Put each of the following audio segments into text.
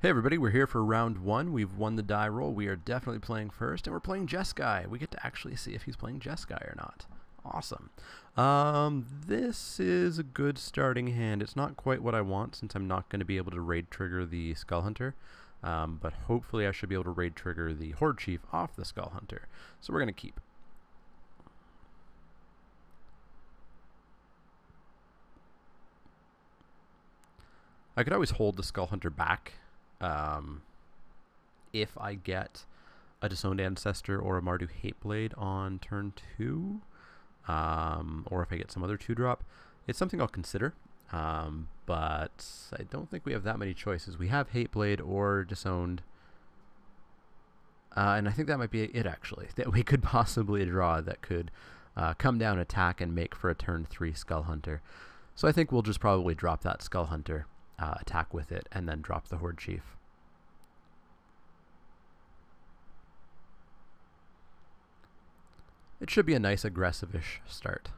Hey everybody, we're here for round one. We've won the die roll. We are definitely playing first, and we're playing Jeskai. We get to actually see if he's playing Jeskai or not. Awesome. This is a good starting hand. It's not quite what I want since I'm not going to be able to raid trigger the Skull Hunter, but hopefully I should be able to raid trigger the Horde Chief off the Skull Hunter. So we're going to keep. I could always hold the Skull Hunter back if I get a Disowned Ancestor or a Mardu Hateblade on turn 2, or if I get some other 2-drop. It's something I'll consider, but I don't think we have that many choices. We have Hateblade or Disowned, and I think that might be it actually, that we could possibly draw that could come down, attack, and make for a turn 3 Skull Hunter. So I think we'll just probably drop that Skull Hunter, attack with it, and then drop the Horde Chief. It should be a nice aggressive-ish start.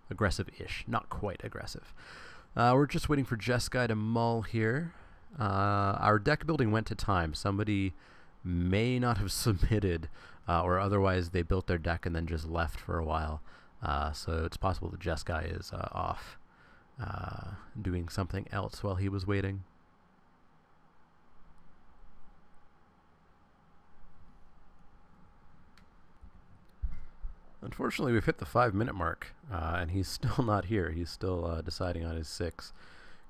Aggressive-ish, not quite aggressive. We're just waiting for Jeskai to mull here. Our deck building went to time. Somebody may not have submitted, or otherwise they built their deck and then just left for a while. So it's possible that Jeskai is off doing something else while he was waiting. Unfortunately, we've hit the 5-minute mark, and he's still not here. He's still deciding on his 6.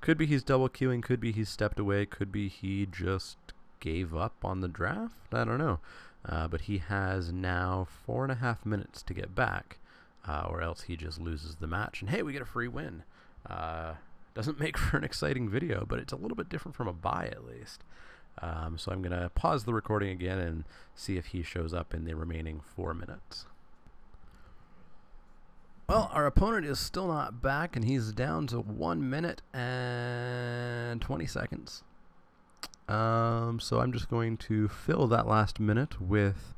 Could be he's double queuing, could be he's stepped away, could be he just gave up on the draft. I don't know. But he has now 4.5 minutes to get back, or else he just loses the match. And hey, we get a free win. Doesn't make for an exciting video, but it's a little bit different from a buy at least. So I'm going to pause the recording again and see if he shows up in the remaining 4 minutes. Well, our opponent is still not back, and he's down to 1 minute and 20 seconds. So I'm just going to fill that last minute with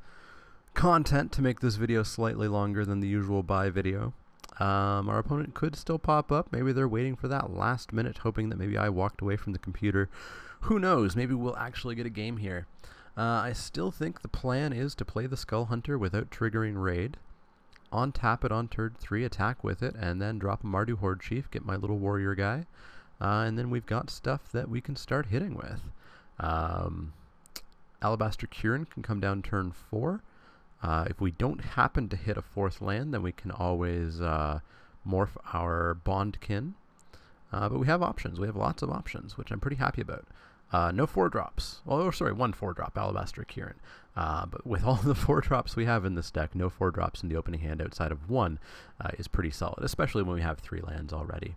content to make this video slightly longer than the usual buy video. Our opponent could still pop up. Maybe they're waiting for that last minute, hoping that maybe I walked away from the computer. Who knows? Maybe we'll actually get a game here. I still think the plan is to play the Skull Hunter without triggering raid. Tap it on turn 3, attack with it, and then drop a Mardu Horde Chief, get my little warrior guy, and then we've got stuff that we can start hitting with. Alabaster Kieran can come down turn 4. If we don't happen to hit a 4th land, then we can always morph our Bondkin. But we have options. We have lots of options, which I'm pretty happy about. No 4-drops. Oh, sorry, 1 4-drop, Alabaster Kieran. But with all the 4-drops we have in this deck, no 4-drops in the opening hand outside of 1 is pretty solid, especially when we have 3 lands already.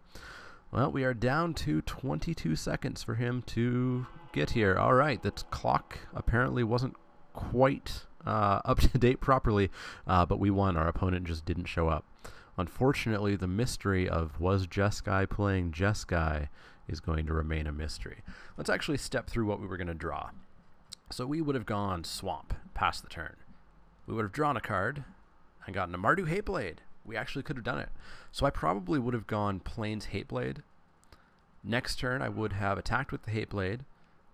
Well, we are down to 22 seconds for him to get here. All right, the clock apparently wasn't quite up to date properly, but we won. Our opponent just didn't show up. Unfortunately, the mystery of was Jeskai playing Jeskai is going to remain a mystery. Let's actually step through what we were going to draw. So we would have gone Swamp past the turn. We would have drawn a card and gotten a Mardu Hateblade. We actually could have done it. So I probably would have gone Plains Hateblade. Next turn I would have attacked with the Hateblade,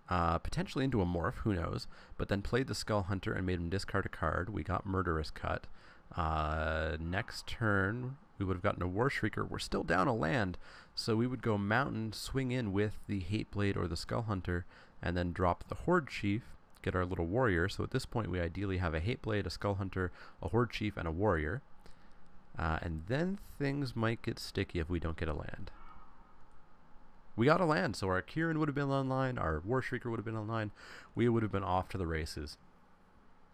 potentially into a morph, who knows, but then played the Skull Hunter and made him discard a card. We got Murderous Cut. Next turn we would have gotten a War Shrieker. We're still down a land, so we would go Mountain, swing in with the Hateblade or the Skull Hunter, and then drop the Horde Chief, get our little warrior. So at this point we ideally have a Hateblade, a Skull Hunter, a Horde Chief, and a warrior. And then things might get sticky if we don't get a land. We got a land, so our Kieran would have been online, our War Shrieker would have been online, we would have been off to the races.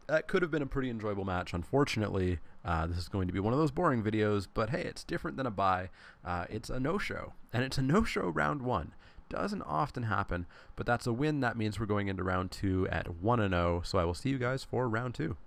That could have been a pretty enjoyable match. Unfortunately, this is going to be one of those boring videos, but hey, it's different than a buy. It's a no-show, and it's a no-show round 1. Doesn't often happen, but that's a win. That means we're going into round 2 at 1-0, so I will see you guys for round 2.